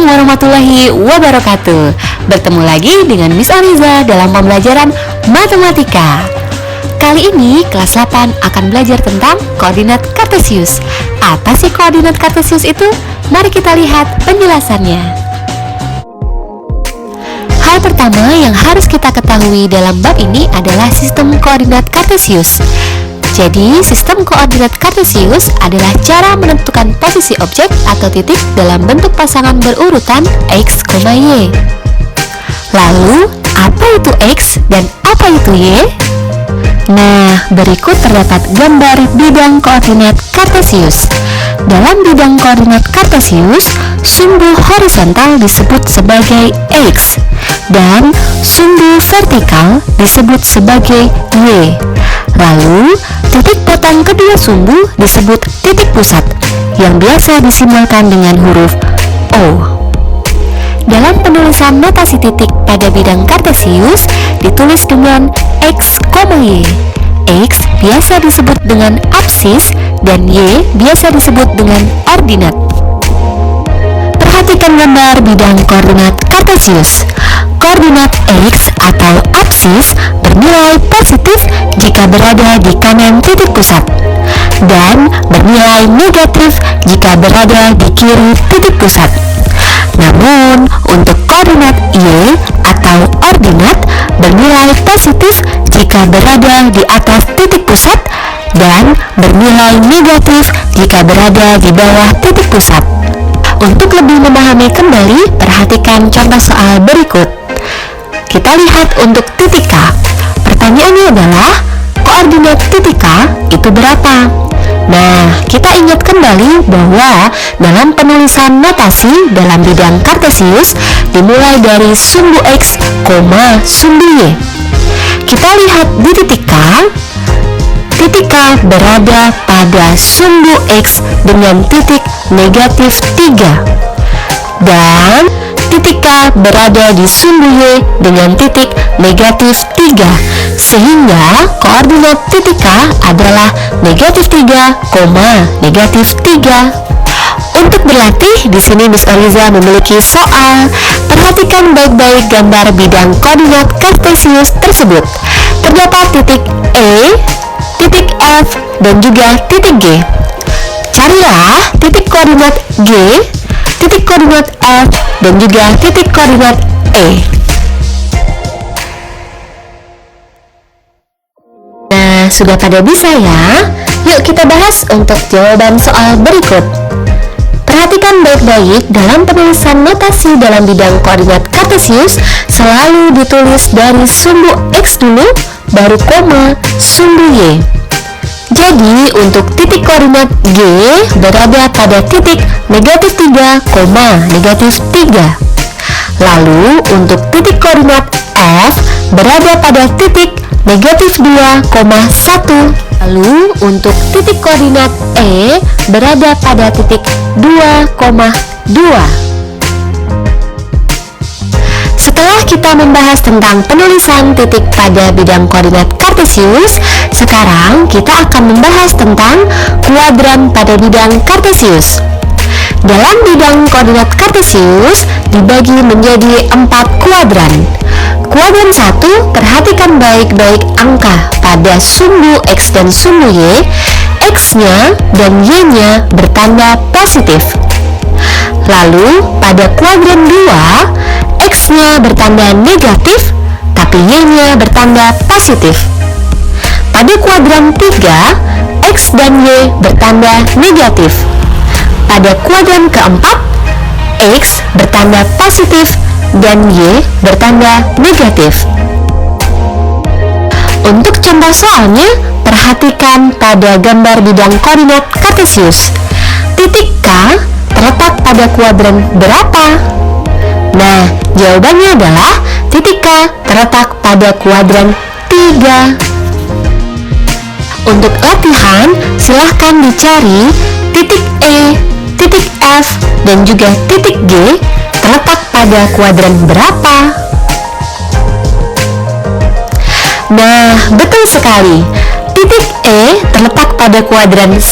Assalamualaikum warahmatullahi wabarakatuh. Bertemu lagi dengan Miss Ariza dalam pembelajaran matematika. Kali ini kelas 8 akan belajar tentang koordinat kartesius. Apa sih koordinat kartesius itu? Mari kita lihat penjelasannya. Hal pertama yang harus kita ketahui dalam bab ini adalah sistem koordinat kartesius. Jadi, sistem koordinat kartesius adalah cara menentukan posisi objek atau titik dalam bentuk pasangan berurutan X, Y. Lalu, apa itu X dan apa itu Y? Nah, berikut terdapat gambar bidang koordinat kartesius. Dalam bidang koordinat kartesius, sumbu horizontal disebut sebagai X dan sumbu vertikal disebut sebagai Y. Lalu, titik potong kedua sumbu disebut titik pusat yang biasa disimbolkan dengan huruf O. Dalam penulisan notasi titik pada bidang kartesius ditulis dengan X, Y. X biasa disebut dengan absis dan Y biasa disebut dengan ordinat. Perhatikan gambar bidang koordinat kartesius. Koordinat X atau absis bernilai positif jika berada di kanan titik pusat dan bernilai negatif jika berada di kiri titik pusat. Namun, untuk koordinat Y atau ordinat bernilai positif jika berada di atas titik pusat dan bernilai negatif jika berada di bawah titik pusat. Untuk lebih memahami kembali, perhatikan contoh soal berikut. Kita lihat untuk titik K. Pertanyaannya adalah, koordinat titik K itu berapa? Nah, kita ingat kembali bahwa dalam penulisan notasi dalam bidang kartesius dimulai dari sumbu X, sumbu Y. Kita lihat di titik K. Titik K berada pada sumbu X dengan titik negatif 3 dan titik K berada di sumbu Y dengan titik negatif 3, sehingga koordinat titik K adalah negatif 3, negatif 3. Untuk berlatih, di sini Miss Ariza memiliki soal. Perhatikan baik-baik gambar bidang koordinat kartesius tersebut. Terdapat titik E, titik F, dan juga titik G. Carilah titik koordinat G, titik koordinat F, dan juga titik koordinat E. Nah, sudah pada bisa ya? Yuk kita bahas untuk jawaban soal berikut. Perhatikan baik-baik dalam penulisan notasi dalam bidang koordinat kartesius selalu ditulis dari sumbu X dulu, baru koma, sumbu Y. Jadi, untuk titik koordinat G berada pada titik negatif 3, negatif 3. Lalu, untuk titik koordinat F berada pada titik negatif 2,1. Lalu, untuk titik koordinat E berada pada titik 2,2. Setelah kita membahas tentang penulisan titik pada bidang koordinat kartesius, sekarang kita akan membahas tentang kuadran pada bidang kartesius. Dalam bidang koordinat kartesius dibagi menjadi 4 kuadran. Kuadran 1, perhatikan baik-baik angka pada sumbu X dan sumbu Y. X-nya dan Y-nya bertanda positif. Lalu pada kuadran 2, X-nya bertanda negatif, tapi Y-nya bertanda positif. Pada kuadran 3, X dan Y bertanda negatif. Pada kuadran keempat, X bertanda positif dan Y bertanda negatif. Untuk contoh soalnya, perhatikan pada gambar bidang koordinat kartesius. Titik K terletak pada kuadran berapa? Nah, jawabannya adalah titik K terletak pada kuadran 3. Untuk latihan, silahkan dicari titik E, titik F, dan juga titik G terletak pada kuadran berapa? Nah, betul sekali. Titik E terletak pada kuadran 1,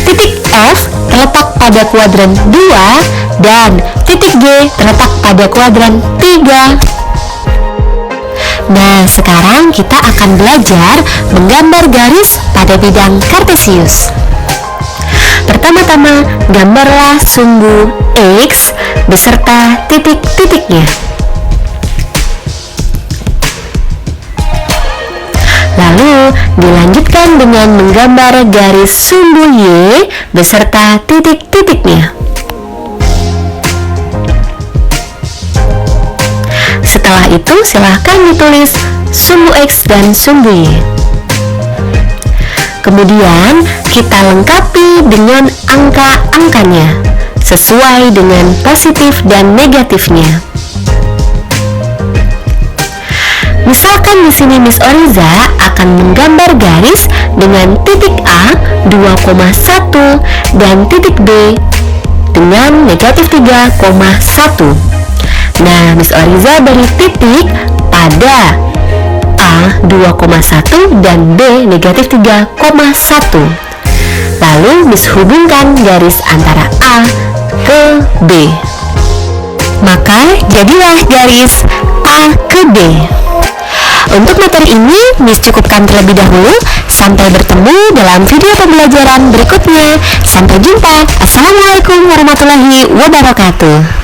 titik F terletak pada kuadran 2, dan titik G terletak pada kuadran 3. Nah, sekarang kita akan belajar menggambar garis pada bidang kartesius. Pertama-tama, gambarlah sumbu X beserta titik-titiknya. Lalu, dilanjutkan dengan menggambar garis sumbu Y beserta titik-titiknya. Setelah itu, silahkan ditulis sumbu X dan sumbu Y. Kemudian, kita lengkapi dengan angka-angkanya sesuai dengan positif dan negatifnya. Misalkan di sini Miss Oriza akan menggambar garis dengan titik A 2,1 dan titik B dengan negatif 3,1. Nah, Miss Oriza beri titik pada A 2,1 dan B negatif 3,1. Lalu Miss hubungkan garis antara A ke B. Maka jadilah garis A ke B. Untuk materi ini Miss cukupkan terlebih dahulu. Sampai bertemu dalam video pembelajaran berikutnya. Sampai jumpa. Assalamualaikum warahmatullahi wabarakatuh.